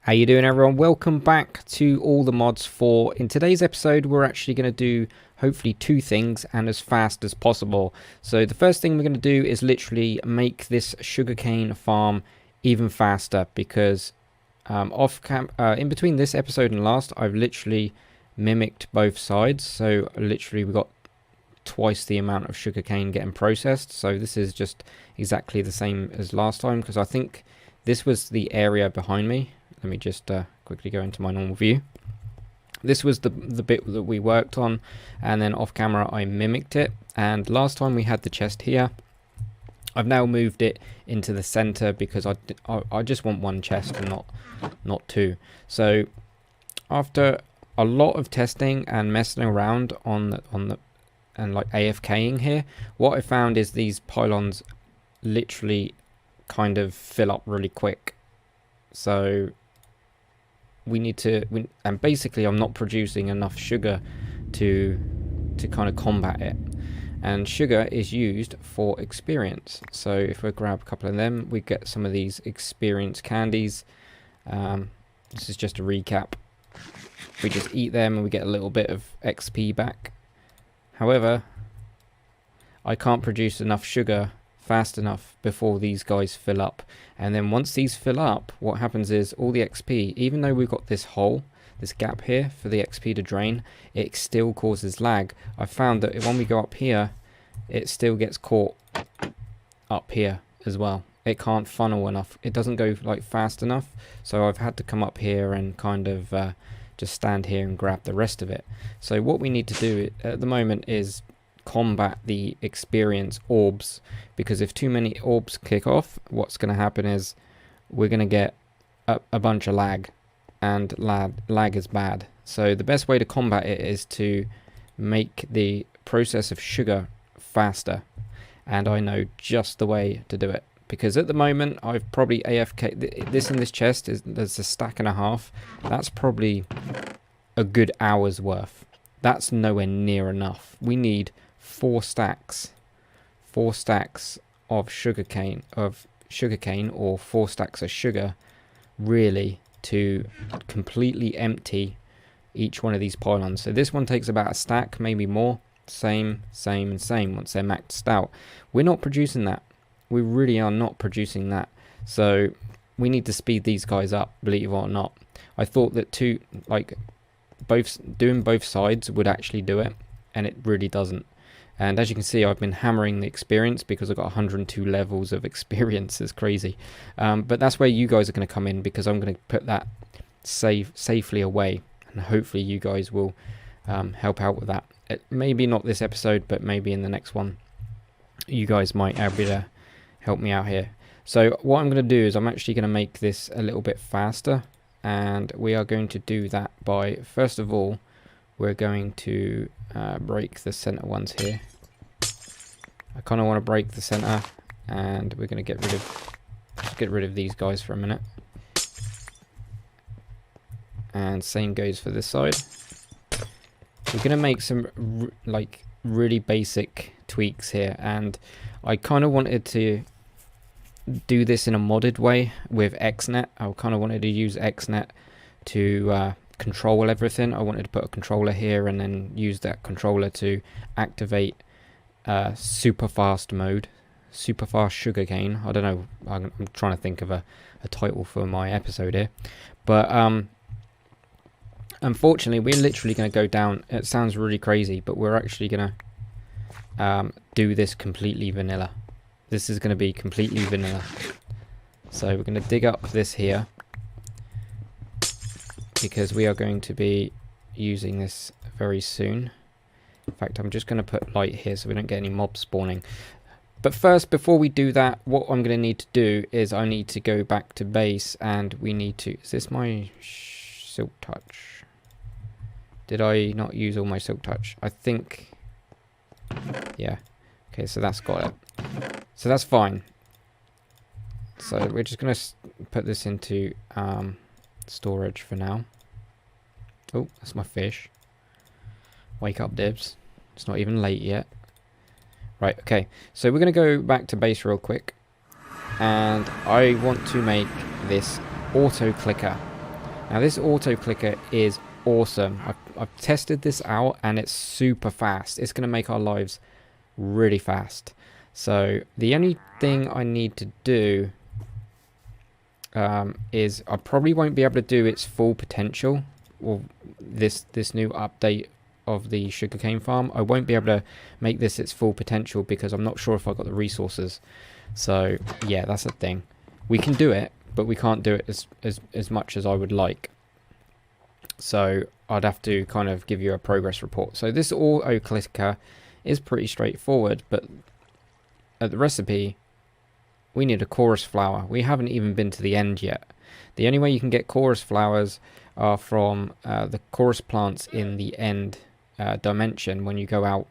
How you doing, everyone? Welcome back to All the Mods 4. In today's episode, we're actually going to do hopefully two things and as fast as possible. So the first thing we're going to do is literally make this sugarcane farm even faster, because in between this episode and last, I've literally mimicked both sides. So literally we got twice the amount of sugarcane getting processed. So this is just exactly the same as last time, because I think this was the area behind me. Let me just quickly go into my normal view. This was the bit that we worked on, and then off camera I mimicked it. And last time we had the chest here. I've now moved it into the center because I just want one chest and not two. So after a lot of testing and messing around and like AFKing here, what I found is these pylons literally kind of fill up really quick. So we need to, and basically I'm not producing enough sugar to kind of combat it. And sugar is used for experience. So if we grab a couple of them, we get some of these experience candies. This is just a recap. We just eat them and we get a little bit of XP back. However, I can't produce enough sugar fast enough before these guys fill up. And then once these fill up, what happens is all the XP, even though we've got this hole, this gap here for the XP to drain, it still causes lag. I found that when we go up here, it still gets caught up here as well. It can't funnel enough. It doesn't go like fast enough. So I've had to come up here and kind of just stand here and grab the rest of it. So what we need to do at the moment is combat the experience orbs, because if too many orbs kick off, what's going to happen is we're going to get a bunch of lag, and lag is bad. So the best way to combat it is to make the process of sugar faster, and I know just the way to do it, because at the moment I've probably AFK this in this chest. There's a stack and a half. That's probably a good hour's worth. That's nowhere near enough. We need 4 stacks of sugarcane or 4 stacks of sugar really to completely empty each one of these pylons. So this one takes about a stack, maybe more. Same and same once they're maxed out. We're not producing that. We really are not producing that. So we need to speed these guys up, believe it or not. I thought that doing both sides would actually do it, and it really doesn't. And as you can see, I've been hammering the experience because I've got 102 levels of experience. It's crazy. But that's where you guys are going to come in, because I'm going to put that safely away. And hopefully you guys will help out with that. Maybe not this episode, but maybe in the next one. You guys might be able to help me out here. So what I'm going to do is I'm actually going to make this a little bit faster. And we are going to do that by, first of all, we're going to break the center ones here. I kind of want to break the center, and we're going to get rid of these guys for a minute. And same goes for this side. We're going to make some really basic tweaks here, and I kind of wanted to do this in a modded way with XNet. I kind of wanted to use XNet to control everything. I wanted to put a controller here and then use that controller to activate super fast mode, super fast sugarcane. I don't know, I'm trying to think of a title for my episode here, but unfortunately we're literally going to go down. It sounds really crazy, but we're actually going to do this completely vanilla. This is going to be completely vanilla. So we're going to dig up this here, because we are going to be using this very soon. In fact, I'm just going to put light here so we don't get any mobs spawning. But first, before we do that, what I'm going to need to do is I need to go back to base, and we need to... Is this my silk touch? Did I not use all my silk touch? I think... Yeah. Okay, so that's got it. So that's fine. So we're just going to put this into... storage for now. Oh, that's my fish. Wake up, Dibs. It's not even late yet. Right, okay. So we're going to go back to base real quick. And I want to make this auto clicker. Now this auto clicker is awesome. I've tested this out and it's super fast. It's going to make our lives really fast. So the only thing I need to do is I probably won't be able to do its full potential, or this new update of the sugarcane farm. I won't be able to make this its full potential because I'm not sure if I've got the resources. So yeah, that's the thing. We can do it, but we can't do it as much as I would like. So I'd have to kind of give you a progress report. So this auto clicker is pretty straightforward, but at the recipe we need a chorus flower. We haven't even been to the end yet. The only way you can get chorus flowers are from the chorus plants in the end dimension when you go out,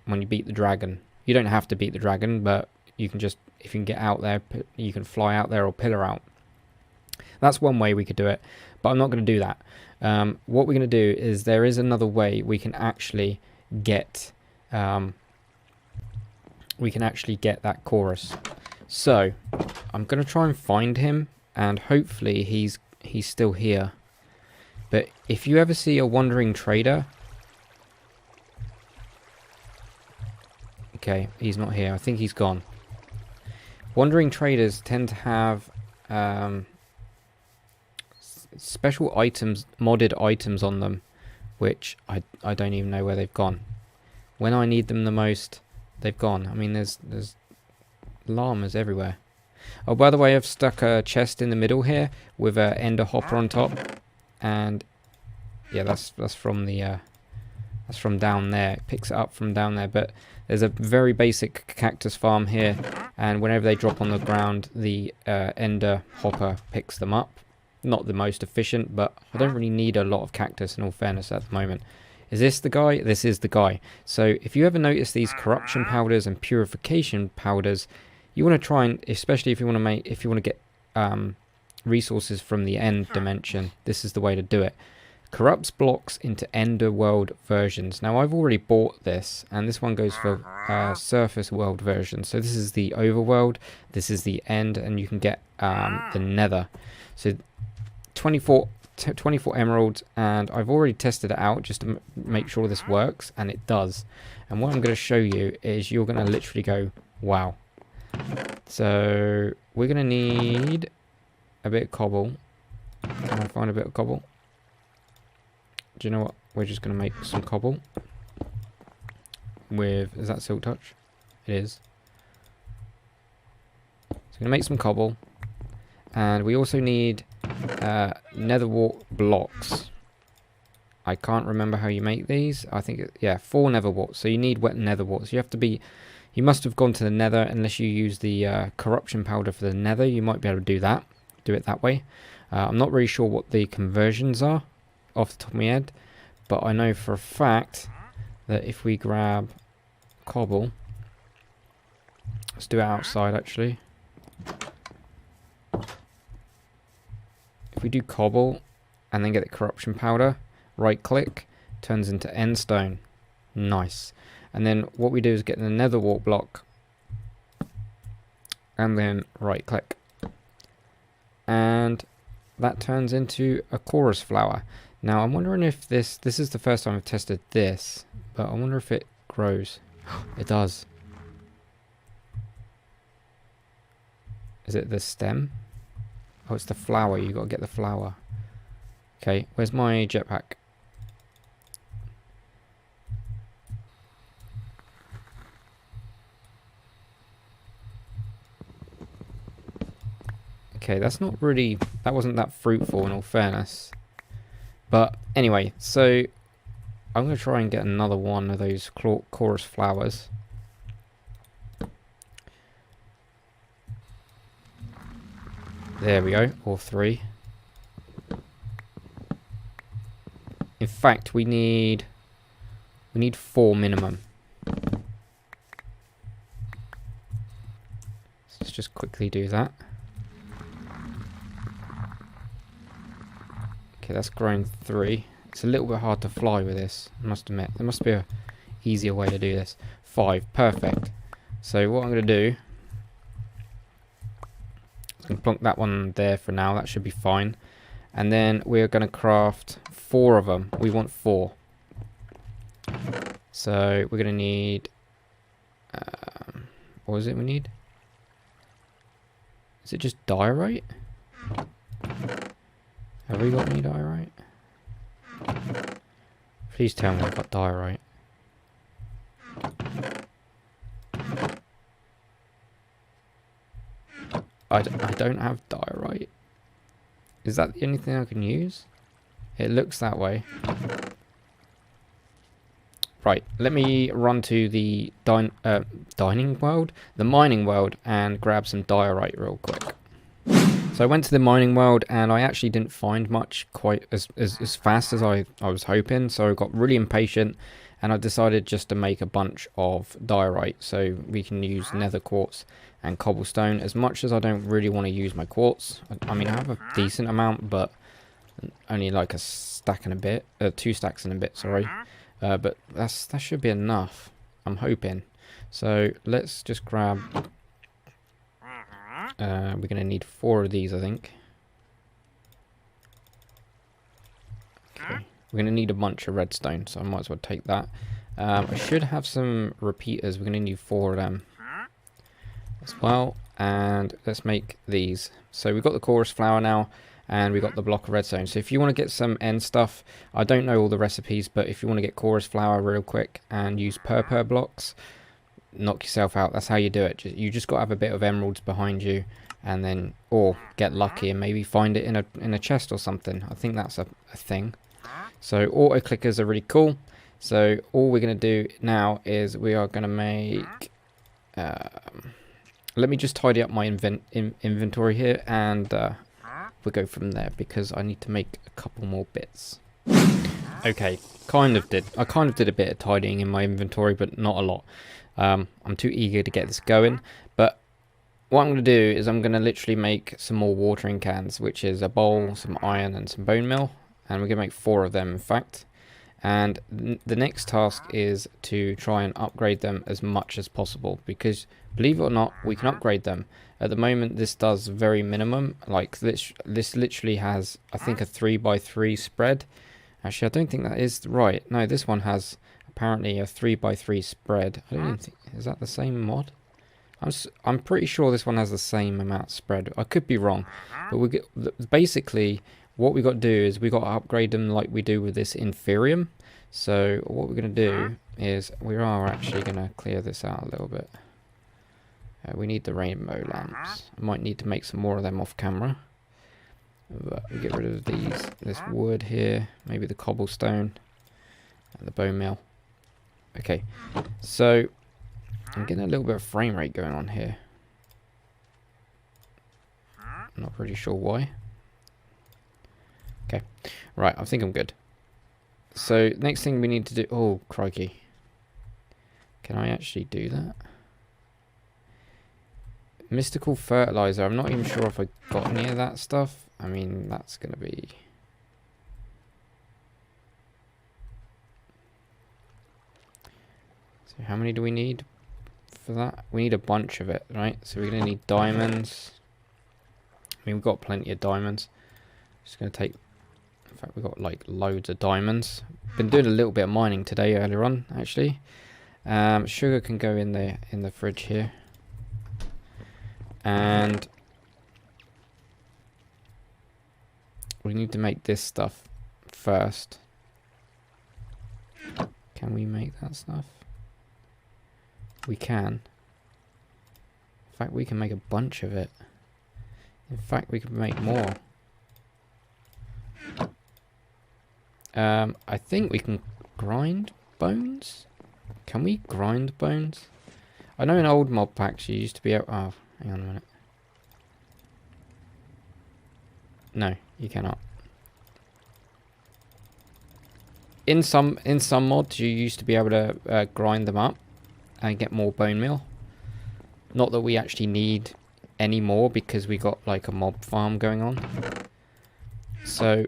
when you beat the dragon. You don't have to beat the dragon, but you can just, if you can get out there, you can fly out there or pillar out. That's one way we could do it, but I'm not going to do that. What we're going to do is there is another way we can actually get that chorus. So I'm going to try and find him, and hopefully he's still here. But if you ever see a wandering trader, okay, he's not here. I think he's gone. Wandering traders tend to have special items, modded items on them, which I don't even know where they've gone. When I need them the most, they've gone. I mean, there's llamas everywhere. Oh, by the way, I've stuck a chest in the middle here with an ender hopper on top, and yeah, that's from the that's from down there. It picks it up from down there, but there's a very basic cactus farm here, and whenever they drop on the ground, the ender hopper picks them up. Not the most efficient, but I don't really need a lot of cactus in all fairness at the moment. Is this the guy? This is the guy. So if you ever notice these corruption powders and purification powders, you want to try and, especially if you want to get resources from the end dimension, this is the way to do it. Corrupts blocks into Ender World versions. Now I've already bought this, and this one goes for Surface World version. So this is the Overworld, this is the End, and you can get the Nether. So 24 emeralds, and I've already tested it out just to make sure this works, and it does. And what I'm going to show you is you're going to literally go, wow. So we're going to need a bit of cobble. Can I find a bit of cobble? Do you know what? We're just going to make some cobble with, is that Silk Touch? It is. So I'm going to make some cobble, and we also need nether wart blocks. I can't remember how you make these. I think, yeah, 4 nether warts. So you need wet nether warts. You must have gone to the nether, unless you use the corruption powder for the nether. You might be able to do that. Do it that way. I'm not really sure what the conversions are off the top of my head, but I know for a fact that if we grab cobble, let's do it outside actually. If we do cobble and then get the corruption powder, right click, turns into end stone. Nice. And then what we do is get the nether wart block and then right click, and that turns into a chorus flower. Now I'm wondering if this is the first time I've tested this, but I wonder if it grows. It does. Is it the stem? Oh, it's the flower. You got to get the flower. Okay, where's my jetpack? Okay, that wasn't that fruitful in all fairness. But anyway, so I'm going to try and get another one of those chorus flowers. There we go, or 3. In fact, we need 4 minimum. So let's just quickly do that. Okay, that's grown 3. It's a little bit hard to fly with this, I must admit. There must be a easier way to do this. 5, perfect. So what I'm going to do, I'm going to plonk that one there for now. That should be fine. And then we're going to craft 4 of them. We want 4. So we're going to need... what is it we need? Is it just diorite? Have we got any diorite? Please tell me I've got diorite. I don't have diorite. Is that the only thing I can use? It looks that way. Right, let me run to the dining world? The mining world, and grab some diorite real quick. So I went to the mining world, and I actually didn't find much quite as fast as I was hoping. So I got really impatient, and I decided just to make a bunch of diorite. So we can use nether quartz and cobblestone. As much as I don't really want to use my quartz. I mean, I have a decent amount, but only like a stack and a bit. 2 stacks and a bit, sorry. But that should be enough, I'm hoping. So let's just grab... we're going to need 4 of these, I think. Okay. We're going to need a bunch of redstone, so I might as well take that. I should have some repeaters. We're going to need 4 of them as well. And let's make these. So we've got the chorus flower now, and we got the block of redstone. So if you want to get some end stuff, I don't know all the recipes, but if you want to get chorus flower real quick and use purple blocks, knock yourself out. That's how you do it. You just got to have a bit of emeralds behind you, and then, or get lucky and maybe find it in a chest or something. I think that's a thing. So auto clickers are really cool. So all we're going to do now is we are going to make... let me just tidy up my inventory here, and we'll go from there, because I need to make a couple more bits. Okay, I kind of did a bit of tidying in my inventory, but not a lot. I'm too eager to get this going, but what I'm going to do is I'm going to literally make some more watering cans, which is a bowl, some iron, and some bone meal, and we're going to make 4 of them, in fact. And the next task is to try and upgrade them as much as possible, because believe it or not, we can upgrade them. At the moment, this does very minimum. Like this literally has, I think, a 3x3 spread. Actually, I don't think that is right. No, this one has apparently a 3x3 spread. I don't even think, is that the same mod? I'm pretty sure this one has the same amount spread. I could be wrong, but basically what we got to do is we got to upgrade them like we do with this Inferium. So what we're going to do is we are actually going to clear this out a little bit. We need the rainbow lamps. I might need to make some more of them off camera. But we get rid of this wood here, maybe the cobblestone and the bone meal. Okay, so I'm getting a little bit of frame rate going on here. I'm not pretty sure why. Okay, right, I think I'm good. So next thing we need to do... Oh, crikey. Can I actually do that? Mystical fertilizer. I'm not even sure if I got any of that stuff. I mean, that's going to be... So how many do we need for that? We need a bunch of it, right? So we're going to need diamonds. I mean, we've got plenty of diamonds. Just going to take... In fact, we've got like loads of diamonds. Been doing a little bit of mining today earlier on, actually. Sugar can go in the fridge here. And we need to make this stuff first. Can we make that stuff? We can. In fact, we can make a bunch of it. In fact, we can make more. I think we can grind bones. Can we grind bones? I know in old mod packs you used to be able... Oh, hang on a minute. No, you cannot. In some mods you used to be able to grind them up and get more bone meal. Not that we actually need any more, because we got like a mob farm going on. So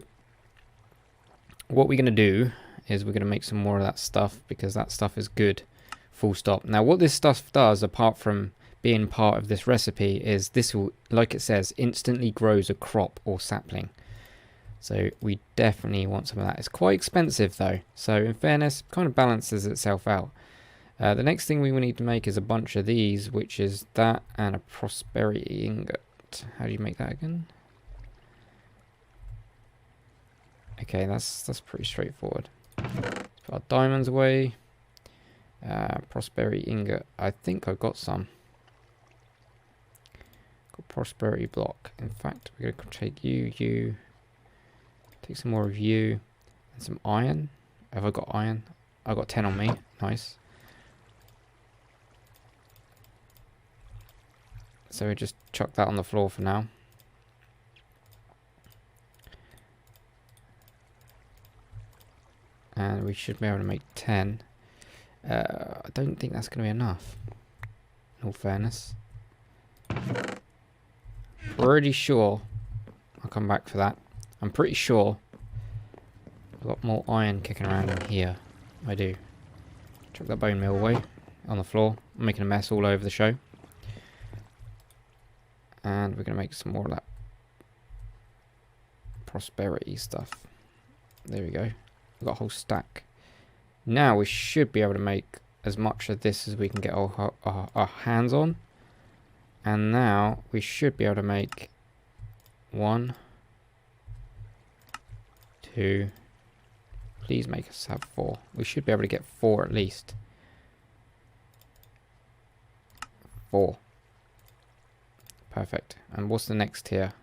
what we're going to do is we're going to make some more of that stuff, because that stuff is good, full stop. Now what this stuff does, apart from being part of this recipe, is this will, like it says, instantly grows a crop or sapling. So we definitely want some of that. It's quite expensive though, so in fairness, kind of balances itself out. The next thing we will need to make is a bunch of these, which is that and a prosperity ingot. How do you make that again? Okay, that's pretty straightforward. Let's put our diamonds away. Prosperity ingot. I think I've got some. Got prosperity block. In fact, we're going to take you. Take some more of you. And some iron. Have I got iron? I got 10 on me. Nice. So we just chuck that on the floor for now. And we should be able to make 10. I don't think that's going to be enough, in all fairness. Pretty sure, I'll come back for that. I'm pretty sure I've got more iron kicking around in here. I do. Chuck that bone meal away on the floor. I'm making a mess all over the show. And we're going to make some more of that prosperity stuff. There we go. We've got a whole stack. Now we should be able to make as much of this as we can get our hands on. And now we should be able to make 1, 2. Please make us have 4. We should be able to get 4 at least. 4. Perfect. And what's the next tier?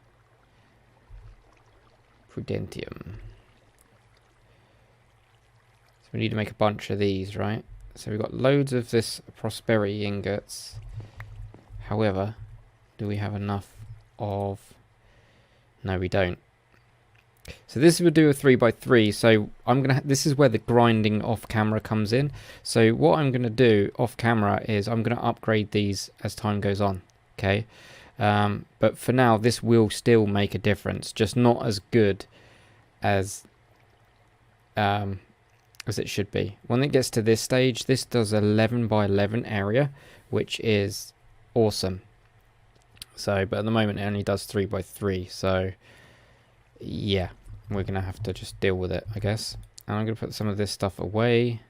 Prudentium. So we need to make a bunch of these, right? So we've got loads of this prosperity ingots. However, do we have enough of... No, we don't. So this would do a 3x3. So I'm gonna. This is where the grinding off camera comes in. So what I'm gonna do off camera is I'm gonna upgrade these as time goes on. Okay. But for now, this will still make a difference, just not as good as it should be. When it gets to this stage, this does 11 by 11 area, which is awesome. So, but at the moment, it only does 3x3. So, yeah, we're gonna have to just deal with it, I guess. And I'm gonna put some of this stuff away.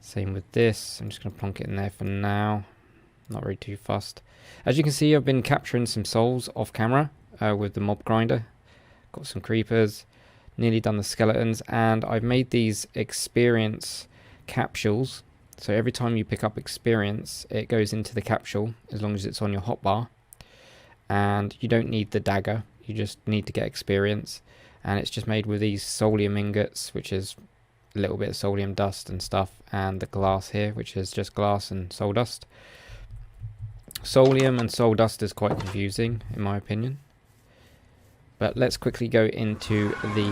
Same with this. I'm just gonna plonk it in there for now. Not really too fussed. As you can see, I've been capturing some souls off camera with the mob grinder. Got some creepers, nearly done the skeletons, and I've made these experience capsules. So every time you pick up experience, it goes into the capsule as long as it's on your hotbar. And you don't need the dagger, you just need to get experience. And it's just made with these soulium ingots, which is a little bit of soulium dust and stuff, and the glass here, which is just glass and soul dust. Soulium and soul dust is quite confusing in my opinion, but let's quickly go into the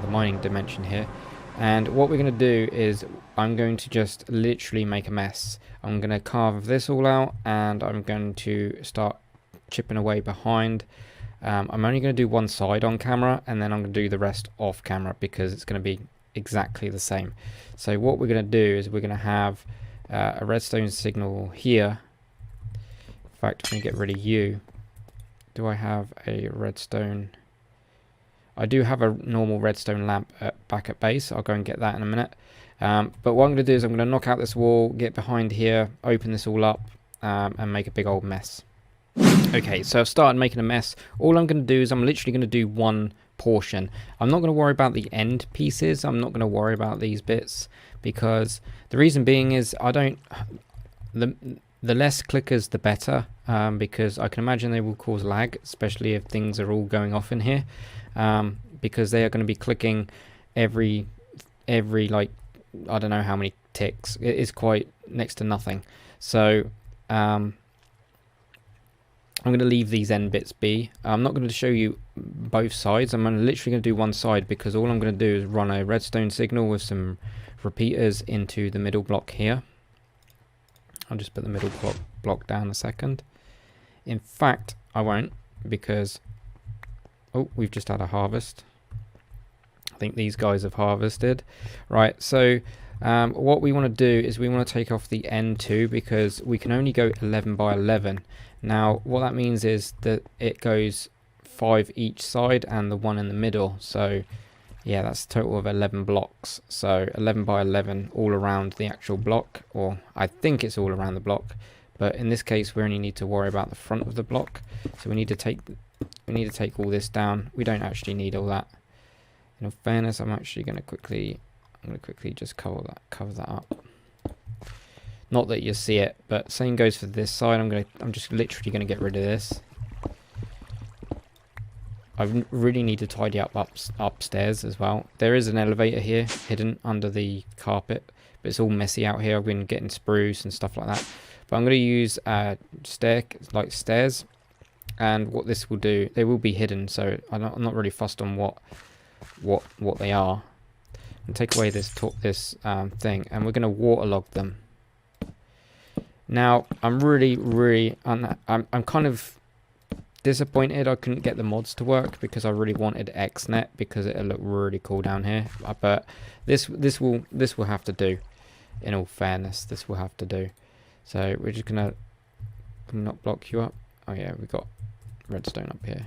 mining dimension here. And what we're going to do is I'm going to just literally make a mess. I'm going to carve this all out, and I'm going to start chipping away behind. I'm only going to do one side on camera, and then I'm going to do the rest off camera because it's going to be exactly the same. So what we're going to do is we're going to have a redstone signal here. In fact, I'm going to get rid of you. Do I have a redstone? I do have a normal redstone lamp back at base. I'll go and get that in a minute. But what I'm going to do is I'm going to knock out this wall, get behind here, open this all up, and make a big old mess. Okay, so I've started making a mess. All I'm going to do is I'm literally going to do one portion. I'm not going to worry about the end pieces. I'm not going to worry about these bits, because the reason being is I don't... The less clickers, the better, because I can imagine they will cause lag, especially if things are all going off in here, because they are going to be clicking every like, I don't know how many ticks. It is quite next to nothing. So I'm going to leave these end bits be. I'm not going to show you both sides. I'm literally going to do one side, because all I'm going to do is run a redstone signal with some repeaters into the middle block here. I'll just put the middle block down a second. In fact, I won't, because... Oh, we've just had a harvest. I think these guys have harvested. Right, so What we want to do is we want to take off the N2 because we can only go 11 by 11. Now what that means is that it goes 5 each side and the one in the middle. So yeah, that's a total of 11 blocks. So 11 by 11 all around the actual block, or I think it's all around the block. But in this case, we only need to worry about the front of the block. So we need to take all this down. We don't actually need all that. In all fairness, I'm going to quickly just cover that up. Not that you see it, but same goes for this side. I'm just literally going to get rid of this. I really need to tidy up upstairs as well. There is an elevator here hidden under the carpet, but it's all messy out here. I've been getting spruce and stuff like that. But I'm going to use stairs, and what this will do, they will be hidden, so I'm not really fussed on what they are. And take away this thing, and we're going to waterlog them. Now I'm I'm kind of disappointed I couldn't get the mods to work because I really wanted XNet because it'll look really cool down here. But this will have to do. In all fairness, this will have to do. So we're just gonna not block you up. Oh yeah, we've got redstone up here.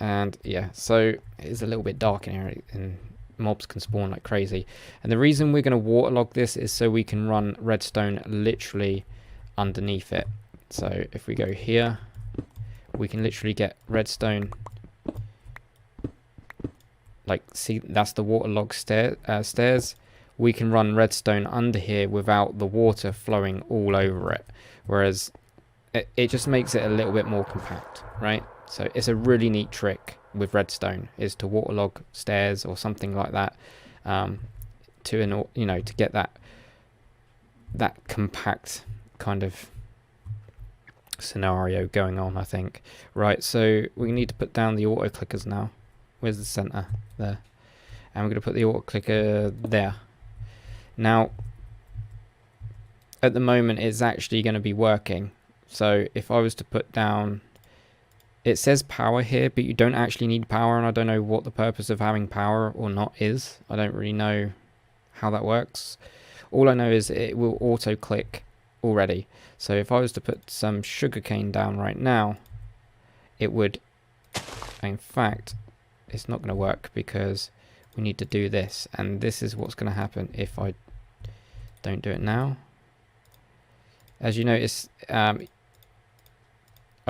And yeah, so it is a little bit dark in here and mobs can spawn like crazy. And the reason we're going to waterlog this is so we can run redstone literally underneath it. So if we go here, we can literally get redstone. Like, see, that's the waterlog stairs. We can run redstone under here without the water flowing all over it. Whereas it just makes it a little bit more compact, right? So it's a really neat trick with redstone is to waterlog stairs or something like that, to get that compact kind of scenario going on, I think. Right, so we need to put down the auto clickers now. Where's the center? There. And we're going to put the auto clicker there. Now, at the moment, it's actually going to be working. So if I was to put down, it says power here, but you don't actually need power, and I don't know what the purpose of having power or not is. I don't really know how that works. All I know is it will auto click already. So if I was to put some sugarcane down right now, it would. In fact, it's not going to work because we need to do this, and this is what's going to happen if I don't do it now. As you notice, I've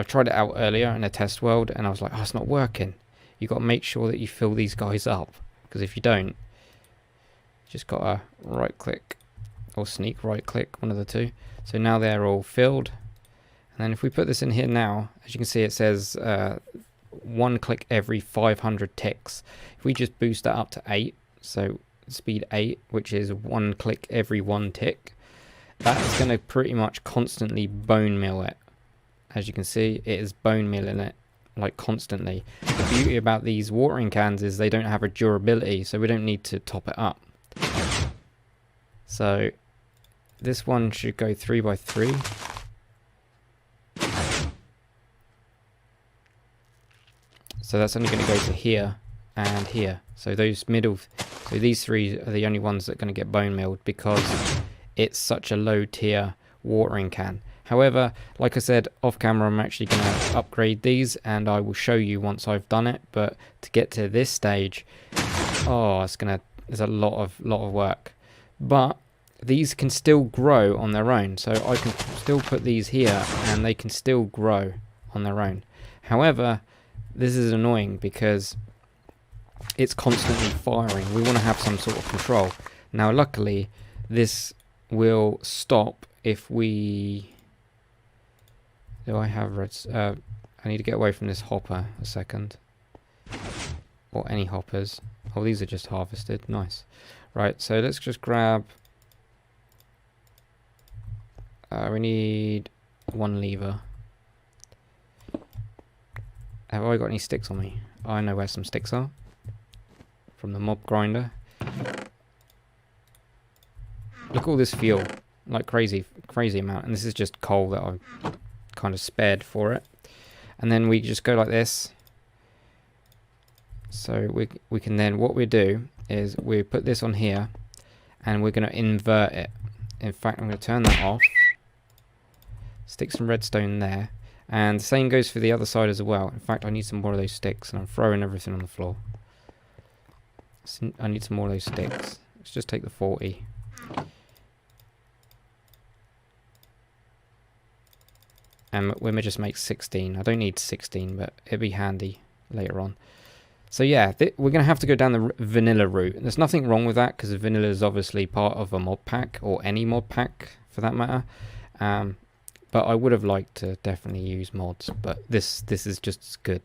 tried it out earlier in a test world and I was like, oh, it's not working. You've got to make sure that you fill these guys up, because if you don't, you just got to right click or sneak right click, one of the two. So now they're all filled. And then if we put this in here now, as you can see, it says 1 click every 500 ticks. If we just boost that up to 8, so speed 8, which is 1 click every 1 tick, that's going to pretty much constantly bone mill it. As you can see, it is bone milling it like constantly. The beauty about these watering cans is they don't have a durability, so we don't need to top it up. So this one should go 3 by 3. So that's only going to go to here and here. So those middle, so these three are the only ones that are going to get bone milled because it's such a low tier watering can. However, like I said, off camera, I'm actually going to upgrade these and I will show you once I've done it. But to get to this stage, there's a lot of work. But these can still grow on their own. So I can still put these here and they can still grow on their own. However, this is annoying because it's constantly firing. We want to have some sort of control. Now, luckily, this will stop if we... Do I have reds? I need to get away from this hopper a second. Or any hoppers. Oh, these are just harvested. Nice. Right, so let's just grab... we need 1 lever. Have I got any sticks on me? I know where some sticks are. From the mob grinder. Look at all this fuel. Like crazy amount. And this is just coal that I've kind of spared for it. And then we just go like this. So we can then, what we do is we put this on here and we're going to invert it. In fact, I'm going to turn that off, stick some redstone there, and the same goes for the other side as well. In fact, I need some more of those sticks, and I'm throwing everything on the floor. I need some more of those sticks. Let's just take the 40. And we may just make 16. I don't need 16, but it'd be handy later on. So yeah, we're going to have to go down the vanilla route. There's nothing wrong with that, because vanilla is obviously part of a mod pack, or any mod pack for that matter. But I would have liked to definitely use mods, but this is just as good.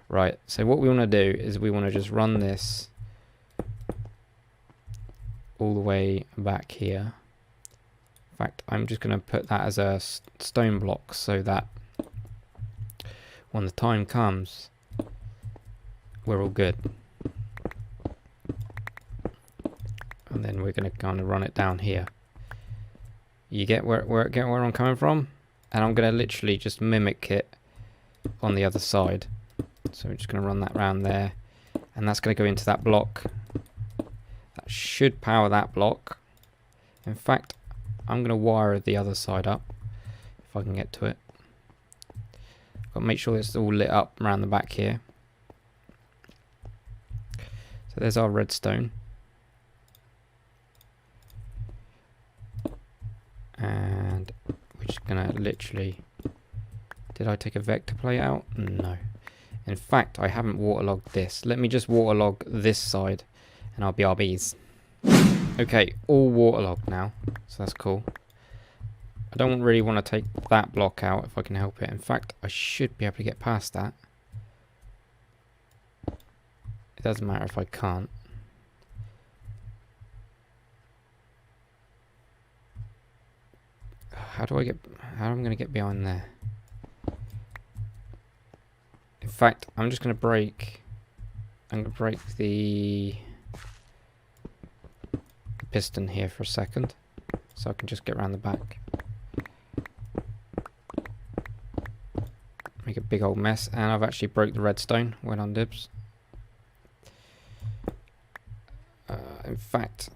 Right, so what we want to do is we want to just run this all the way back here. In fact, I'm just going to put that as a stone block so that when the time comes, we're all good. And then we're going to kind of run it down here. You get where I'm coming from? And I'm going to literally just mimic it on the other side. So we're just going to run that round there. And that's going to go into that block. That should power that block. In fact, I'm going to wire the other side up, if I can get to it. Got to make sure it's all lit up around the back here. So there's our redstone. And we're just going to literally... Did I take a vector plate out? No. In fact, I haven't waterlogged this. Let me just waterlog this side and I'll be RBs. Okay, all waterlogged now, so that's cool. I don't really want to take that block out if I can help it. In fact, I should be able to get past that. It doesn't matter if I can't. How am I going to get behind there? In fact, I'm just going to break the piston here for a second, so I can just get around the back. Make a big old mess, and I've actually broke the redstone. Well done, Dibs. In fact,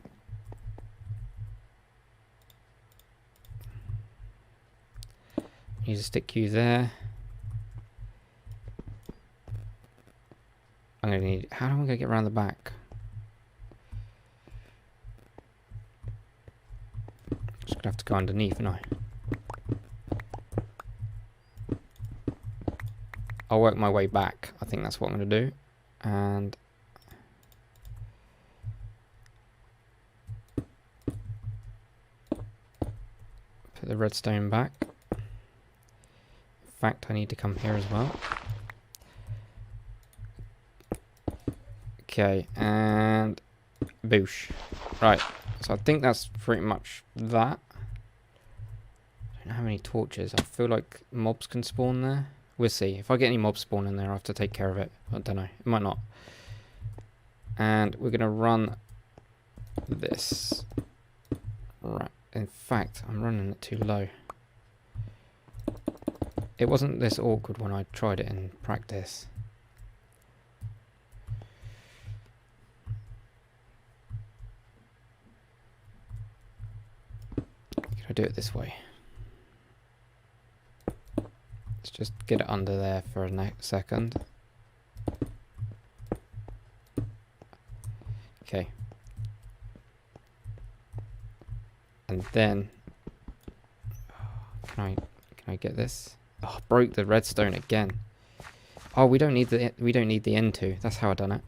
need to stick you there. I'm gonna need. How am I gonna get around the back? Just gonna have to go underneath, aren't I? I'll work my way back. I think that's what I'm gonna do. And put the redstone back. In fact, I need to come here as well. Okay, and boosh. Right, so I think that's pretty much that. I don't know how many torches. I feel like mobs can spawn there. We'll see. If I get any mobs spawn in there, I'll have to take care of it. I don't know. It might not. And we're going to run this. Right. In fact, I'm running it too low. It wasn't this awkward when I tried it in practice. Can I do it this way? Let's just get it under there for a second. Okay. And then can I get this? Oh, broke the redstone again. Oh, we don't need the end to. That's how I done it.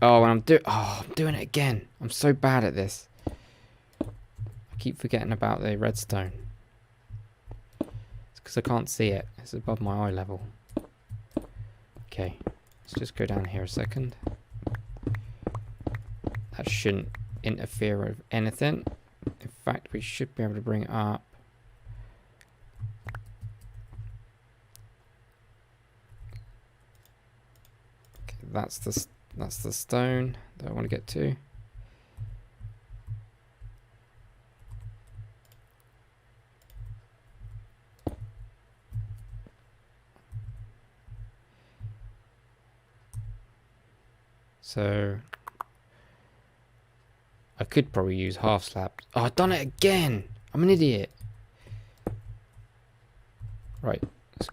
Oh, and I'm doing it again. I'm so bad at this. I keep forgetting about the redstone. It's because I can't see it. It's above my eye level. Okay, let's just go down here a second. That shouldn't interfere with anything. In fact, we should be able to bring it up. Okay, that's the stone that I want to get to. So I could probably use half slabs. Oh, I've done it again. I'm an idiot. Right, let's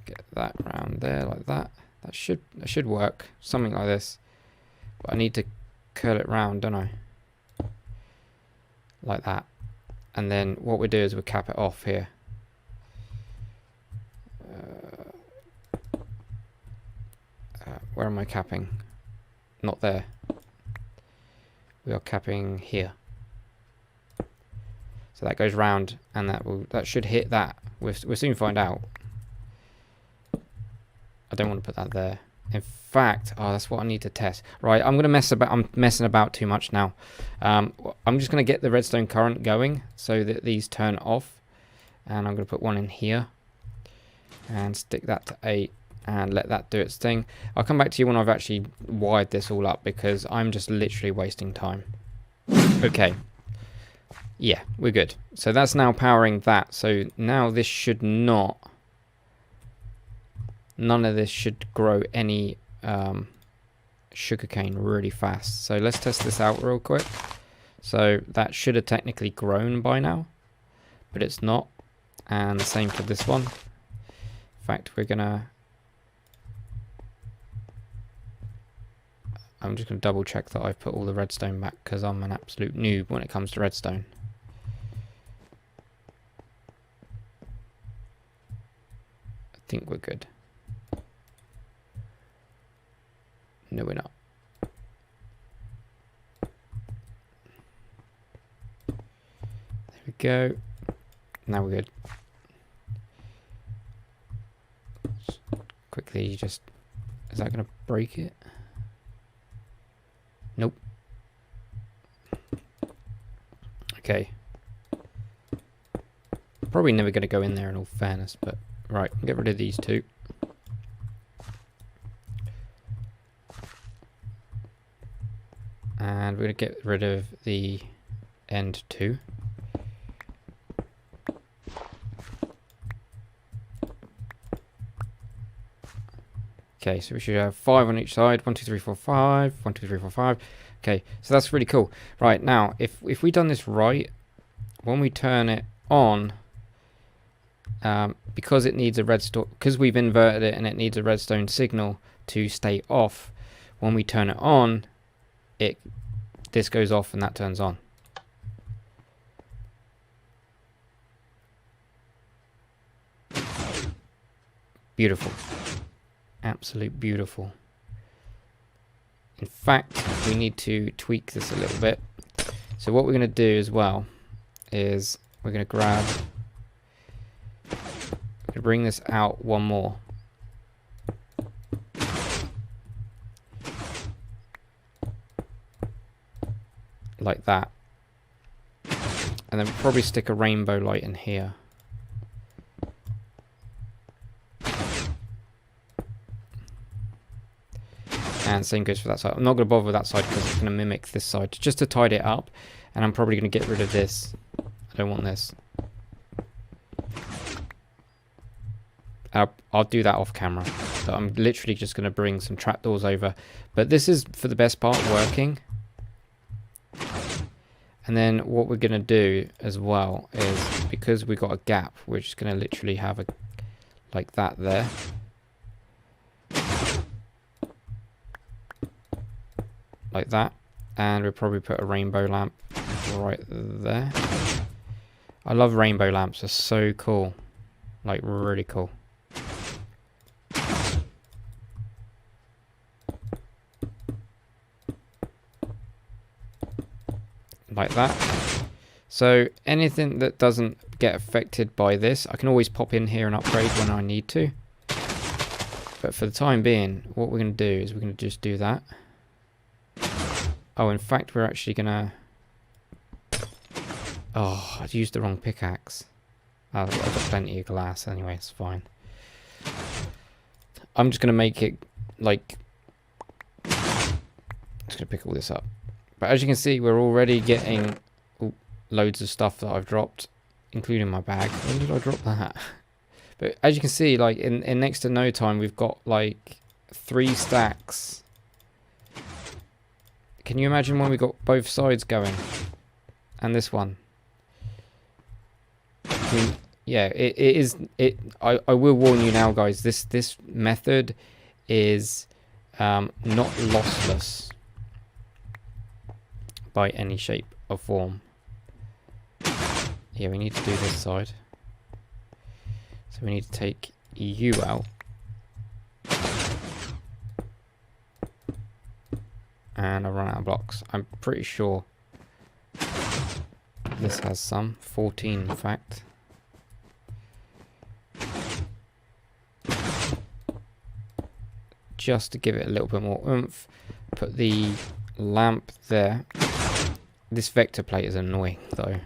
get that around there like that. That should work. Something like this. But I need to curl it round, don't I? Like that. And then what we do is we cap it off here. Where am I capping? Not there. We are capping here. So that goes round, and that should hit that. We'll soon find out. I don't want to put that there. In fact, oh, that's what I need to test. Right, I'm messing about too much now. I'm just going to get the redstone current going so that these turn off, and I'm going to put one in here and stick that to 8 and let that do its thing. I'll come back to you when I've actually wired this all up, because I'm just literally wasting time. Okay. Yeah, we're good. So that's now powering that. So now this should not... None of this should grow any sugarcane really fast. So let's test this out real quick. So that should have technically grown by now, but it's not. And the same for this one. In fact, I'm just going to double check that I've put all the redstone back, because I'm an absolute noob when it comes to redstone. I think we're good. No, we're not. There we go. Now we're good. Quickly, just... Is that going to break it? Nope. Okay. Probably never going to go in there in all fairness, but... Right, get rid of these two. And we're going to get rid of the end 2. Okay, so we should have 5 on each side. 1, 2, 3, 4, 5. 1, 2, 3, 4, 5. Okay, so that's really cool. Right, now, if we done this right, when we turn it on, because it needs a redstone, because we've inverted it and it needs a redstone signal to stay off, when we turn it on, this goes off and that turns on. Beautiful. Absolute beautiful. In fact, we need to tweak this a little bit. So what we're going to do as well is we're going to bring this out one more. Like that. And then probably stick a rainbow light in here. And same goes for that side. I'm not going to bother with that side because it's going to mimic this side, just to tidy it up. And I'm probably going to get rid of this. I don't want this. I'll do that off camera. So I'm literally just going to bring some trapdoors over. But this is, for the best part, working. And then what we're going to do as well is, because we've got a gap, we're just going to literally have a like that there. Like that. And we'll probably put a rainbow lamp right there. I love rainbow lamps. They're so cool. Like, really cool. Like that. So anything that doesn't get affected by this, I can always pop in here and upgrade when I need to. But for the time being, what we're going to do is we're going to just do that. Oh, in fact, we're actually going to... Oh, I used the wrong pickaxe. I've got plenty of glass anyway, it's fine. I'm just going to make it, like... I'm just going to pick all this up. But as you can see, we're already getting loads of stuff that I've dropped, including my bag. When did I drop that? But as you can see, like in next to no time, we've got like 3 stacks Can you imagine when we got both sides going? And this one. I mean, yeah, it is. I will warn you now, guys. This method is not lossless by any shape or form. Yeah, we need to do this side. So we need to take you out. And I run out of blocks. I'm pretty sure this has some. 14, in fact. Just to give it a little bit more oomph, put the lamp there. This vector plate is annoying though.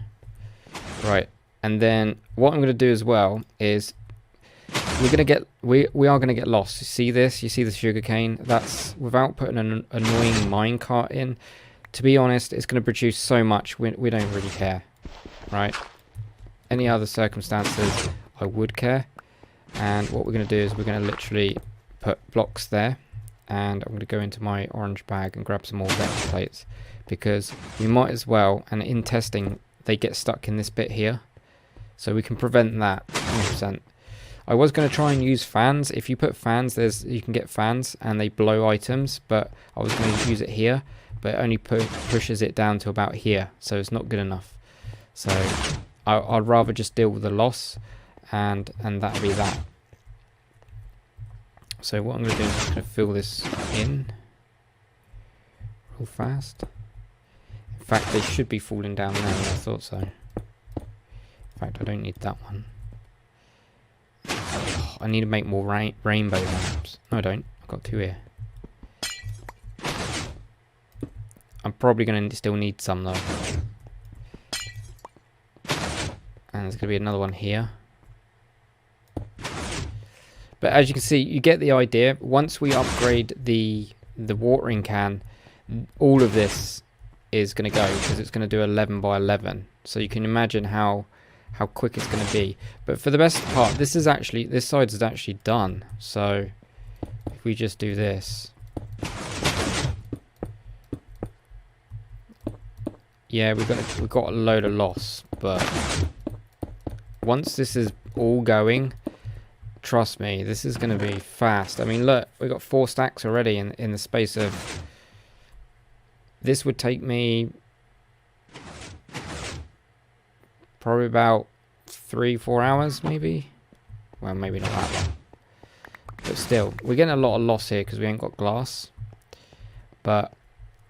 Right, and then what I'm going to do as well is we are going to get lost. You see this? You see the sugarcane? That's without putting an annoying minecart in. To be honest, it's going to produce so much we don't really care, right? Any other circumstances I would care. And what we're going to do is we're going to literally put blocks there, and I'm going to go into my orange bag and grab some more vector plates, because we might as well, and in testing they get stuck in this bit here, so we can prevent that 100%. I was going to try and use fans. If you put fans, you can get fans and they blow items, but I was going to use it here, but it only pushes it down to about here, so it's not good enough. So I'd rather just deal with the loss, and that'll be that. So what I'm going to do is I'm going to fill this in real fast. In fact, they should be falling down there. I thought so. In fact, I don't need that one. Oh, I need to make more rainbow lamps. No, I don't. I've got 2 here. I'm probably going to still need some though. And there's going to be another one here. But as you can see, you get the idea. Once we upgrade the watering can, all of this is going to go, because it's going to do 11 by 11. So you can imagine how quick it's going to be. But for the best part, this side is actually done. So if we just do this, yeah, we've got a load of loss. But once this is all going, trust me, this is going to be fast. I mean, look, we've got 4 stacks already in the space of... This would take me probably about 3-4 hours, maybe. Well, maybe not that long. But still, we're getting a lot of loss here because we ain't got glass. But,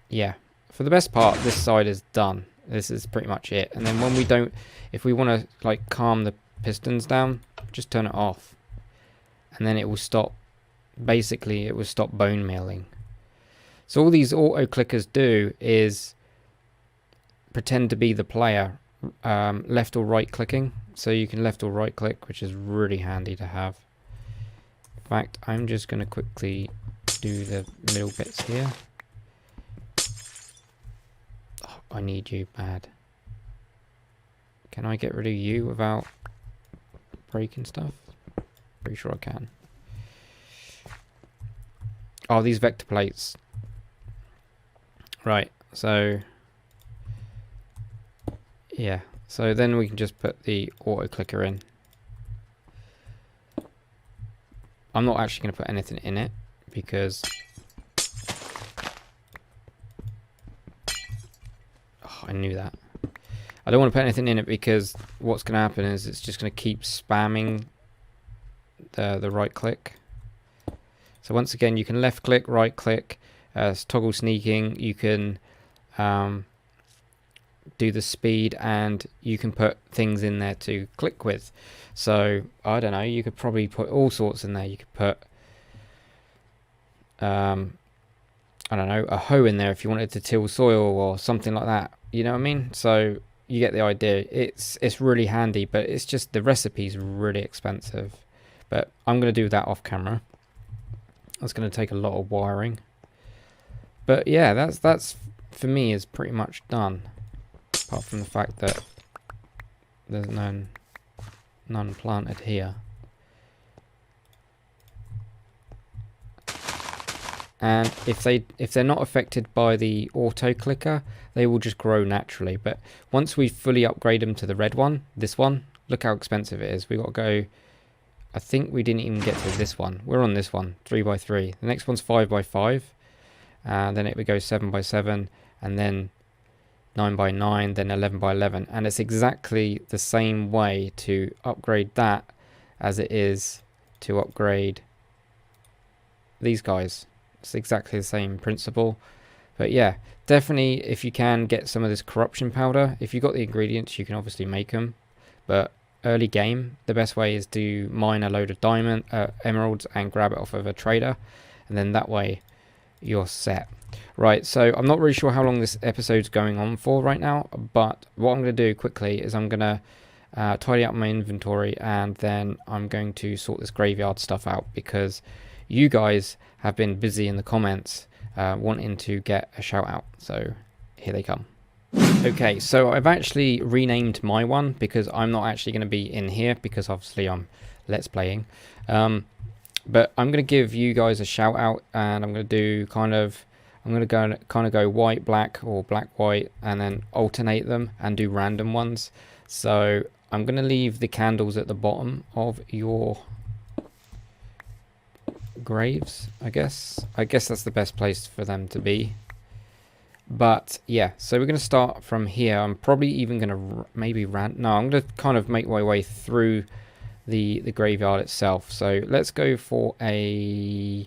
yeah. For the best part, this side is done. This is pretty much it. And then when we don't... If we want to, like, calm the pistons down, just turn it off. And then it will stop, basically it will stop bone mealing. So all these auto clickers do is pretend to be the player, left or right clicking. So you can left or right click, which is really handy to have. In fact, I'm just going to quickly do the middle bits here. Oh, I need you bad. Can I get rid of you without breaking stuff? Pretty sure I can. Oh, these vector plates. Right, so... yeah, so then we can just put the auto clicker in. I'm not actually going to put anything in it, because... oh, I knew that. I don't want to put anything in it because what's going to happen is it's just going to keep spamming the right click. So once again, you can left click, right click, toggle sneaking, you can do the speed, and you can put things in there to click with. So I don't know, you could probably put all sorts in there. You could put I don't know, a hoe in there if you wanted to till soil or something like that, you know what I mean? So you get the idea. It's really handy, but it's just the recipe's really expensive. But I'm going to do that off camera. That's going to take a lot of wiring. But yeah, that's for me is pretty much done. Apart from the fact that there's none planted here. And if they're not affected by the auto clicker, they will just grow naturally. But once we fully upgrade them to the red one, this one, look how expensive it is. We got to go. I think we didn't even get to this one. We're on this one, 3x3. The next one's 5x5. Then it would go 7x7, and then 9x9, then 11x11. And it's exactly the same way to upgrade that as it is to upgrade these guys. It's exactly the same principle. But yeah, definitely if you can get some of this corruption powder, if you've got the ingredients, you can obviously make them. But early game, the best way is to mine a load of emeralds and grab it off of a trader, and then that way you're set. Right, so I'm not really sure how long this episode's going on for right now, but what I'm going to do quickly is I'm going to tidy up my inventory, and then I'm going to sort this graveyard stuff out, because you guys have been busy in the comments wanting to get a shout out, so here they come. Okay, so I've actually renamed my one because I'm not actually going to be in here because obviously I'm let's playing. But I'm going to give you guys a shout out, and I'm going to do I'm going to go white, black, or black, white, and then alternate them and do random ones. So I'm going to leave the candles at the bottom of your graves, I guess. I guess that's the best place for them to be. But yeah, so we're going to start from here. I'm probably even going to I'm going to kind of make my way through the graveyard itself. So let's go for a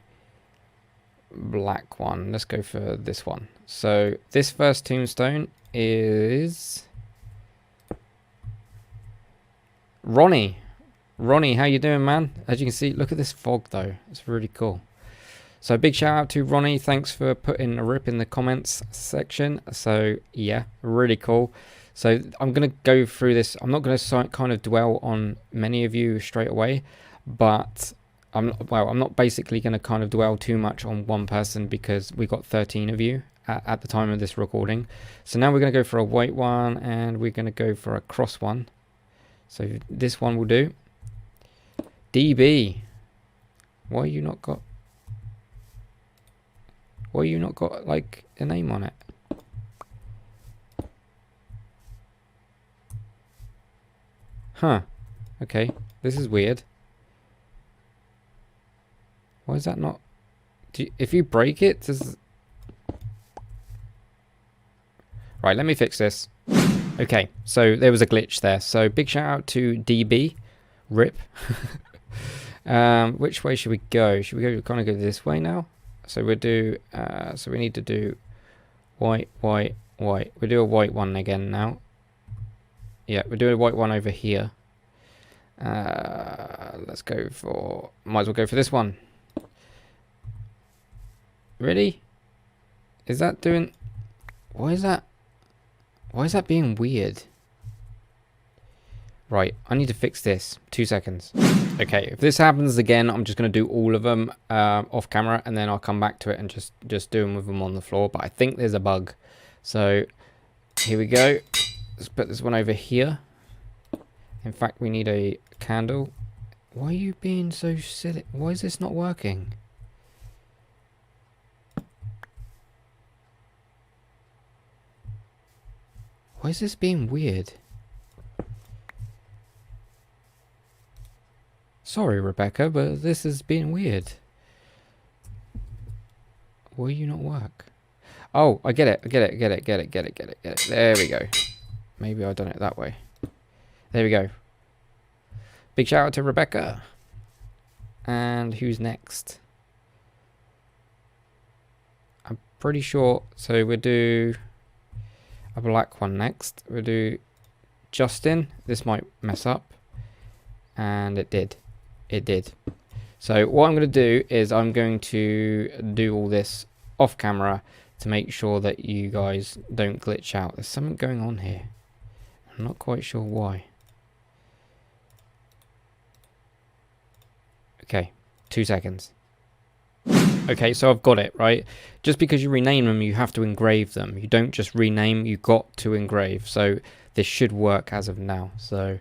black one. Let's go for this one. So this first tombstone is Ronnie. Ronnie, how you doing, man? As you can see, look at this fog though. It's really cool. So big shout out to Ronnie. Thanks for putting a rip in the comments section. So yeah, really cool. So I'm going to go through this. I'm not going to kind of dwell on many of you straight away, but I'm not basically going to kind of dwell too much on one person because we got 13 of you at the time of this recording. So now we're going to go for a white one, and we're going to go for a cross one. So this one will do. DB, why you not got like a name on it? Huh, okay, this is weird. Why is that not? If you break it, does... Right, let me fix this. Okay, so there was a glitch there. So big shout out to DB, rip. Which way should we go? Should we kind of go this way now? So we'll do, so we need to do white, white, white. We'll do a white one again now. Yeah, we'll do a white one over here. Let's go for, might as well go for this one. Really? Is that doing, why is that being weird? Right, I need to fix this. 2 seconds. Okay, if this happens again, I'm just going to do all of them off camera, and then I'll come back to it and just do them with them on the floor. But I think there's a bug. So here we go. Let's put this one over here. In fact, we need a candle. Why are you being so silly? Why is this not working? Why is this being weird? Sorry, Rebecca, but this is being weird. Will you not work? Oh, I get it. I get it. Get it. Get it. Get it. Get it. Get it. There we go. Maybe I've done it that way. There we go. Big shout out to Rebecca. And who's next? I'm pretty sure. So we'll do a black one next. We'll do Justin. This might mess up. And it did. It did. So what I'm going to do is I'm going to do all this off camera to make sure that you guys don't glitch out. There's something going on here. I'm not quite sure why. Okay, 2 seconds. Okay, so I've got it, right? Just because you rename them, you have to engrave them. You don't just rename, you got to engrave. So this should work as of now. So,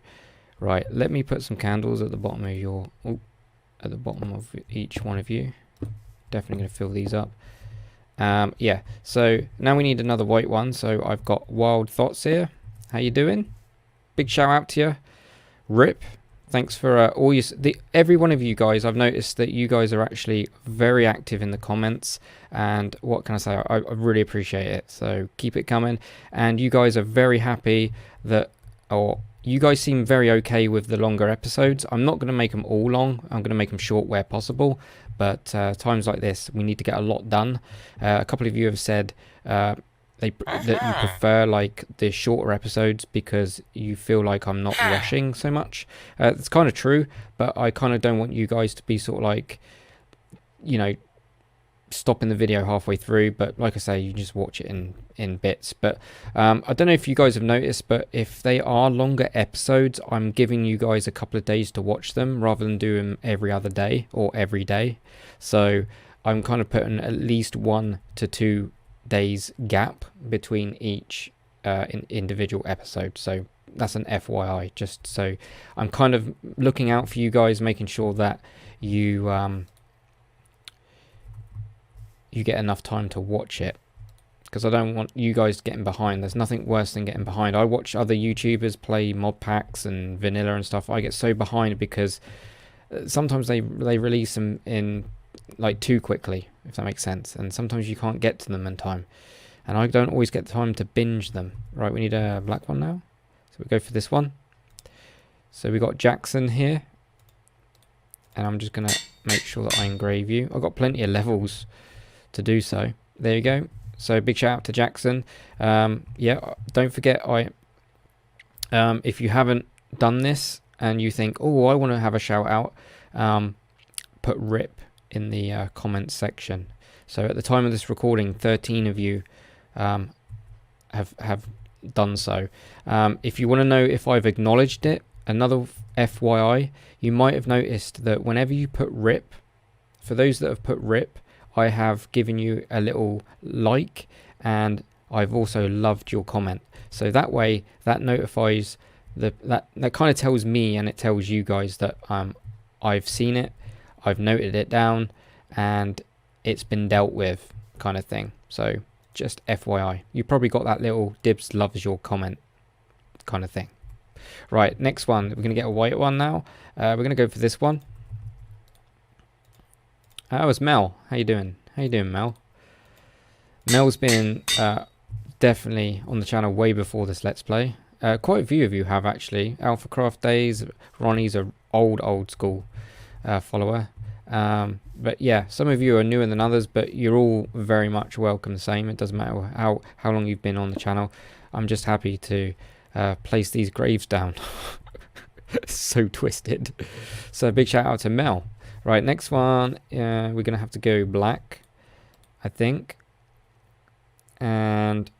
right, let me put some candles at the bottom of your... Oh, at the bottom of each one of you. Definitely going to fill these up. Yeah, so now we need another white one. So I've got Wild Thoughts here. How you doing? Big shout out to you. Rip. Thanks for all you, every one of you guys. I've noticed that you guys are actually very active in the comments, and what can I say? I really appreciate it. So keep it coming. And you guys are very happy that, or you guys seem very okay with the longer episodes. I'm not going to make them all long. I'm going to make them short where possible. But times like this, we need to get a lot done. A couple of you have said that you prefer like the shorter episodes because you feel like I'm not rushing so much. It's kind of true, but I kind of don't want you guys to be sort of like, you know, stopping the video halfway through. But like I say, you just watch it in bits. But I don't know if you guys have noticed, but if they are longer episodes, I'm giving you guys a couple of days to watch them rather than do them every other day or every day. So I'm kind of putting at least 1 to 2 days gap between each individual episode. So that's an FYI, just so I'm kind of looking out for you guys, making sure that you you get enough time to watch it, because I don't want you guys getting behind. There's nothing worse than getting behind. I watch other YouTubers play mod packs and vanilla and stuff. I get so behind because sometimes they release them in like too quickly, if that makes sense, and sometimes you can't get to them in time, and I don't always get time to binge them. Right, we need a black one now, so we go for this one. So we got Jackson here, and I'm just gonna make sure that I engrave you. I've got plenty of levels to do so. There you go. So big shout out to Jackson. Yeah, don't forget, if you haven't done this and you think, oh, I want to have a shout out, put RIP in the comments section. So at the time of this recording, 13 of you have done so. If you want to know if I've acknowledged it, another FYI, you might have noticed that whenever you put RIP, for those that have put RIP, I have given you a little like, and I've also loved your comment. So that way, that notifies that kind of tells me, and it tells you guys that I've seen it, I've noted it down, and it's been dealt with, kind of thing. So just FYI, you probably got that little Dibs loves your comment kind of thing. Right, next one, we're gonna get a white one now. We're gonna go for this one. Oh, it's Mel. How you doing? How you doing, Mel? Mel's been definitely on the channel way before this Let's Play. Quite a few of you have actually. AlphaCraft days. Ronnie's a old school follower. But yeah, some of you are newer than others, but you're all very much welcome the same. It doesn't matter how long you've been on the channel. I'm just happy to place these graves down. So twisted. So big shout out to Mel. Right, next one, we're going to have to go black, I think. And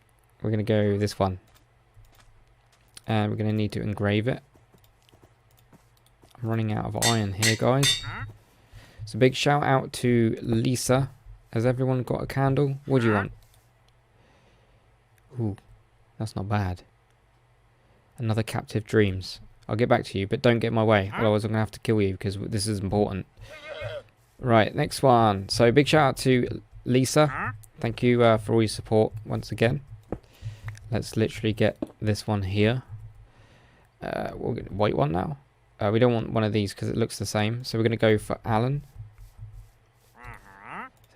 we're going to go this one. And we're going to need to engrave it. I'm running out of iron here, guys. So big shout out to Lisa. Has everyone got a candle? What do you want? Ooh, that's not bad. Another Captive Dreams. I'll get back to you, but don't get in my way. Otherwise I'm going to have to kill you, because this is important. Right, next one. So big shout out to Lisa. Thank you for all your support once again. Let's literally get this one here. We'll get a white one now. We don't want one of these because it looks the same. So we're going to go for Alan.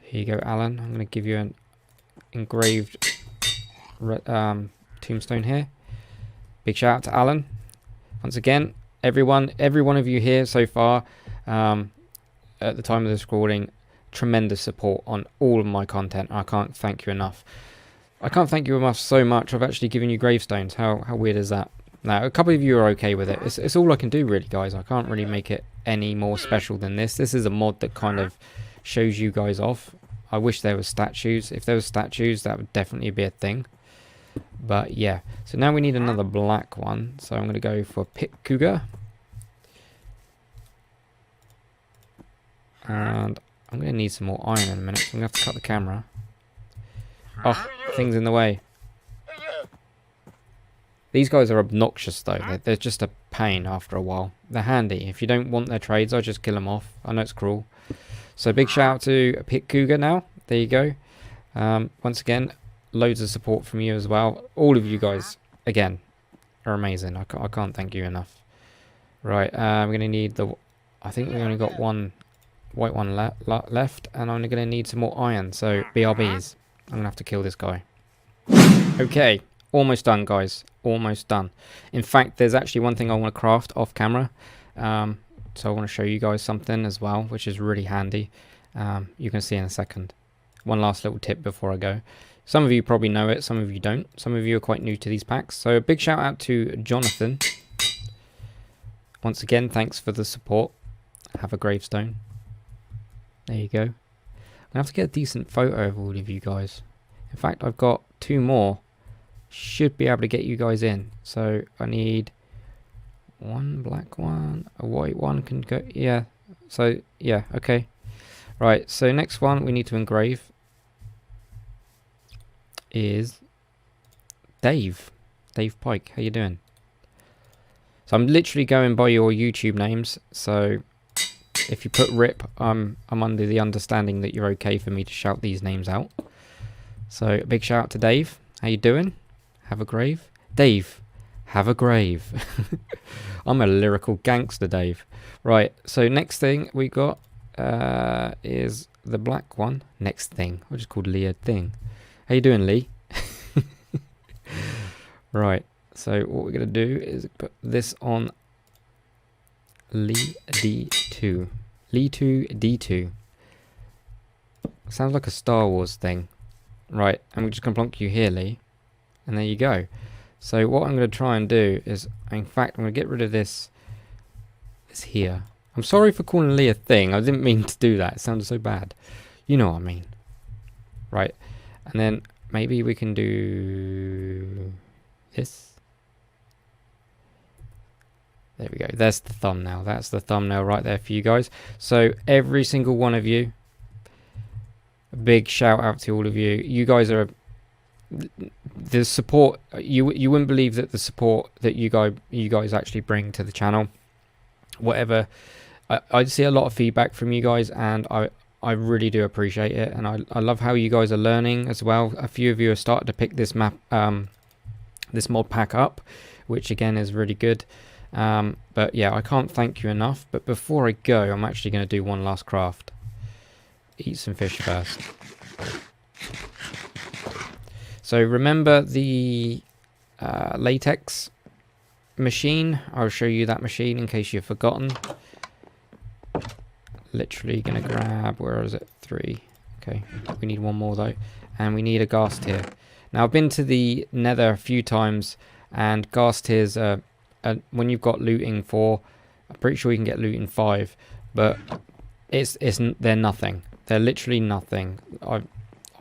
Here you go, Alan. I'm going to give you an engraved tombstone here. Big shout out to Alan. Once again, every one of you here so far, at the time of this recording, tremendous support on all of my content. I can't thank you enough. I can't thank you enough so much. I've actually given you gravestones. How weird is that? Now, a couple of you are okay with it. It's all I can do, really, guys. I can't really make it any more special than this. This is a mod that kind of shows you guys off. I wish there was statues. If there was statues, that would definitely be a thing. But yeah, so now we need another black one. So I'm going to go for Pit Cougar. And I'm going to need some more iron in a minute. So I'm going to have to cut the camera. Oh, things in the way. These guys are obnoxious though. They're just a pain after a while. They're handy. If you don't want their trades, I just kill them off. I know it's cruel. So big shout out to Pit Cougar now. There you go. Once again, loads of support from you as well. All of you guys, again, are amazing. I can't thank you enough. Right, we're going to need the... I think we only got one white one left. And I'm going to need some more iron. So BRBs. I'm going to have to kill this guy. Okay. Almost done, guys. Almost done. In fact, there's actually one thing I want to craft off camera. So I want to show you guys something as well, which is really handy. You can see in a second. One last little tip before I go. Some of you probably know it, some of you don't. Some of you are quite new to these packs. So a big shout out to Jonathan. Once again, thanks for the support. Have a gravestone. There you go. I'm going to have to get a decent photo of all of you guys. In fact, I've got 2 more. Should be able to get you guys in. So I need 1 black one, a white one can go. Yeah. So yeah, okay. Right. So next one we need to engrave is Dave Pike. How you doing? So I'm literally going by your YouTube names. So if you put RIP, I'm under the understanding that you're okay for me to shout these names out. So a big shout out to Dave. How you doing? Have a grave? Dave, have a grave. I'm a lyrical gangster, Dave. Right, so next thing we got is the black one. Next thing. I just called Lee a thing. How you doing, Lee? Right, so what we're going to do is put this on Lee D2. Lee 2 D2. Sounds like a Star Wars thing. Right, and we're just going to plonk you here, Lee. And there you go. So what I'm going to try and do is, in fact, I'm going to get rid of this here. I'm sorry for calling Lee a thing. I didn't mean to do that. It sounded so bad. You know what I mean. Right. And then maybe we can do this. There we go. There's the thumbnail. That's the thumbnail right there for you guys. So every single one of you, a big shout out to all of you. You guys are... the support, you wouldn't believe that the support that you guys actually bring to the channel. Whatever, I see a lot of feedback from you guys, and I really do appreciate it, and I love how you guys are learning as well. A few of you have started to pick this this mod pack up, which again is really good. But yeah, I can't thank you enough. But before I go, I'm actually going to do one last craft. Eat some fish first. So remember the latex machine. I'll show you that machine in case you've forgotten. Literally gonna grab, where is it? 3. Okay, we need 1 more though. And we need a gas tier. Now I've been to the nether a few times, and gas tiers are, when you've got looting 4, I'm pretty sure you can get looting 5, but they're nothing. They're literally nothing.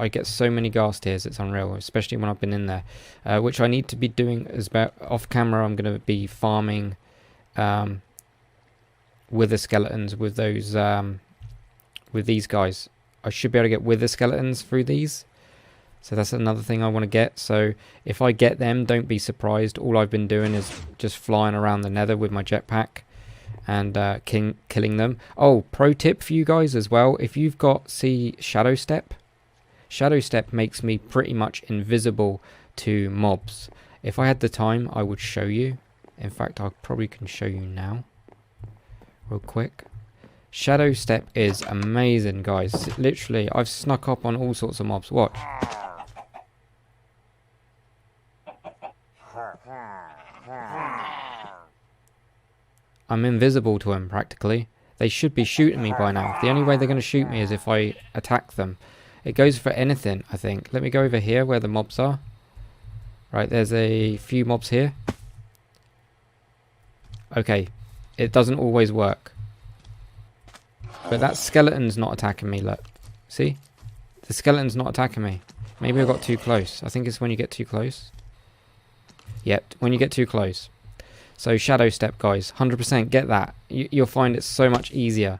I get so many gas tiers, it's unreal, especially when I've been in there. Which I need to be doing is about off camera. I'm going to be farming wither skeletons with those with these guys. I should be able to get wither skeletons through these. So that's another thing I want to get. So if I get them, don't be surprised. All I've been doing is just flying around the nether with my jetpack and killing them. Oh, pro tip for you guys as well. If you've got, Shadow Step. Shadow Step makes me pretty much invisible to mobs. If I had the time, I would show you. In fact, I probably can show you now. Real quick. Shadow Step is amazing, guys. Literally, I've snuck up on all sorts of mobs. Watch. I'm invisible to them, practically. They should be shooting me by now. The only way they're going to shoot me is if I attack them. It goes for anything, I think. Let me go over here where the mobs are. Right, there's a few mobs here. Okay, it doesn't always work. But that skeleton's not attacking me, look. See? The skeleton's not attacking me. Maybe I got too close. I think it's when you get too close. Yep, when you get too close. So Shadow Step, guys. 100% get that. You'll find it so much easier.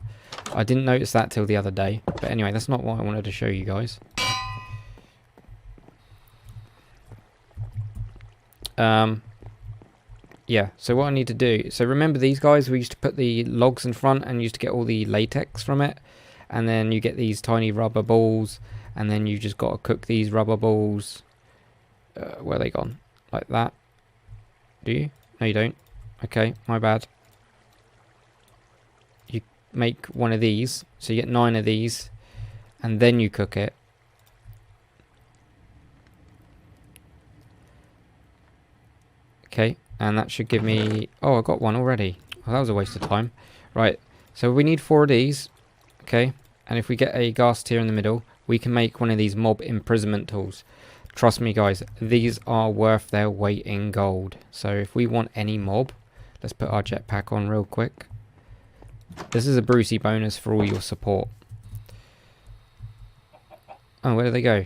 I didn't notice that till the other day. But anyway, that's not what I wanted to show you guys. yeah, so what I need to do, so remember these guys, we used to put the logs in front and used to get all the latex from it, and then you get these tiny rubber balls, and then you just got to cook these rubber balls. Where are they gone? Like that. Do you? No, you don't. Okay, my bad. You make one of these, so you get 9 of these, and then you cook it. Okay, and that should give me... Oh, I got one already. Well, that was a waste of time. Right, so we need 4 of these. Okay, and if we get a gas tier in the middle, we can make one of these mob imprisonment tools. Trust me, guys, these are worth their weight in gold. So if we want any mob, let's put our jetpack on real quick. This is a Brucey bonus for all your support. Oh, where do they go?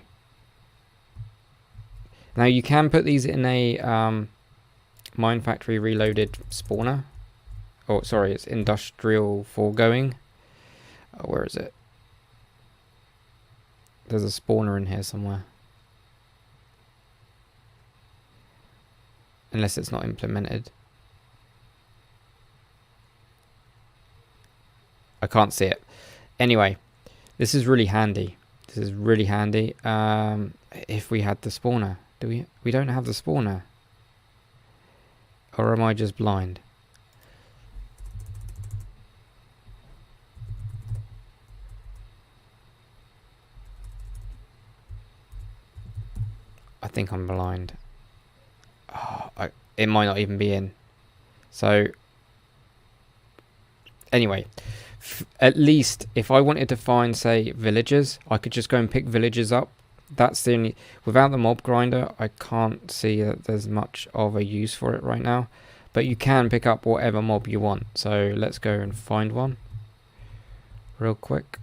Now you can put these in a Mine Factory Reloaded spawner. Oh, sorry, it's Industrial Foregoing. Oh, where is it? There's a spawner in here somewhere. Unless it's not implemented. I can't see it. Anyway, this is really handy. This is really handy. If we had the spawner. Do we? We don't have the spawner. Or am I just blind? I think I'm blind. Oh, it might not even be in. So, anyway, at least if I wanted to find, say, villagers, I could just go and pick villagers up. That's the only... Without the mob grinder, I can't see that there's much of a use for it right now. But you can pick up whatever mob you want. So, let's go and find one. Real quick.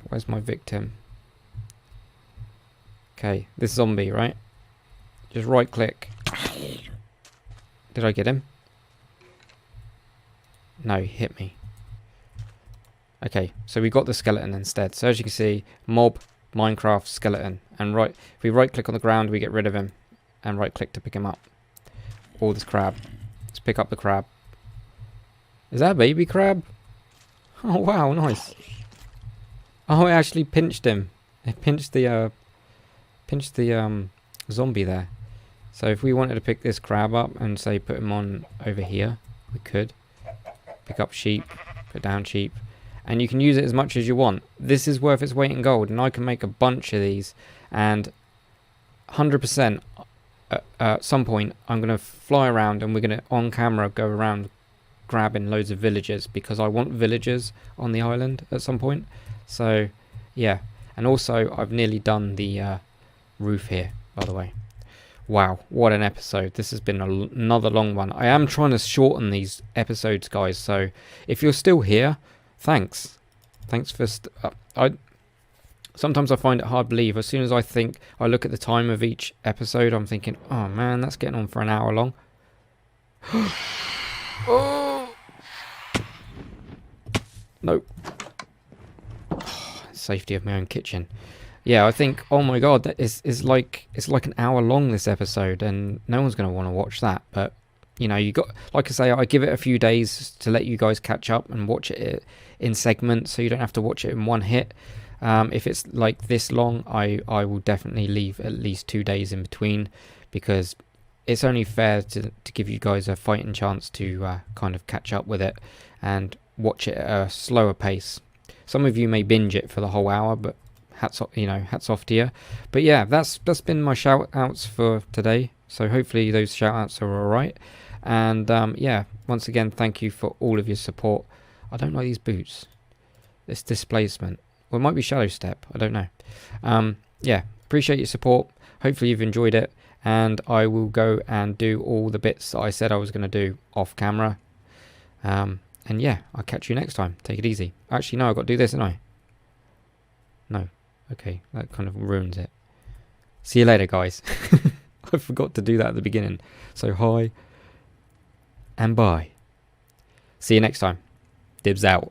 Where's my victim? Okay, this zombie, right? Just right click. Did I get him? No, he hit me. Okay, so we got the skeleton instead. So as you can see, mob, Minecraft, skeleton. And if we right click on the ground, we get rid of him. And right click to pick him up. Or this crab. Let's pick up the crab. Is that a baby crab? Oh wow, nice. Oh, it actually pinched him. It pinched the zombie there. So if we wanted to pick this crab up and say put him on over here, we could. Pick up sheep, put down sheep. And you can use it as much as you want. This is worth its weight in gold, and I can make a bunch of these. And 100% at some point I'm going to fly around and we're going to on camera go around grabbing loads of villagers, because I want villagers on the island at some point. So yeah, and also I've nearly done the roof here, by the way. Wow, what an episode. This has been another long one. I am trying to shorten these episodes, guys, so if you're still here, thanks. Thanks for... Sometimes I find it hard to believe. As soon as I look at the time of each episode, I'm thinking, oh man, that's getting on for an hour long. Oh! Nope. Safety of my own kitchen. Yeah, I think, oh my god, that is like, it's like an hour long, this episode, and no one's going to want to watch that. But, you know, you got, like I say, I give it a few days to let you guys catch up and watch it in segments, so you don't have to watch it in one hit. If it's like this long, I will definitely leave at least 2 days in between, because it's only fair to give you guys a fighting chance to kind of catch up with it and watch it at a slower pace. Some of you may binge it for the whole hour, but hats off to you. But yeah, that's been my shout outs for today, so hopefully those shout outs are alright. And yeah, once again, thank you for all of your support. I don't like these boots, this displacement. Well, it might be shadow step, I don't know. Yeah, appreciate your support. Hopefully you've enjoyed it, and I will go and do all the bits that I said I was going to do off camera. And yeah, I'll catch you next time. Take it easy. Actually, no, I've got to do this, haven't I? No. Okay, that kind of ruins it. See you later, guys. I forgot to do that at the beginning. So hi and bye. See you next time. Dibs out.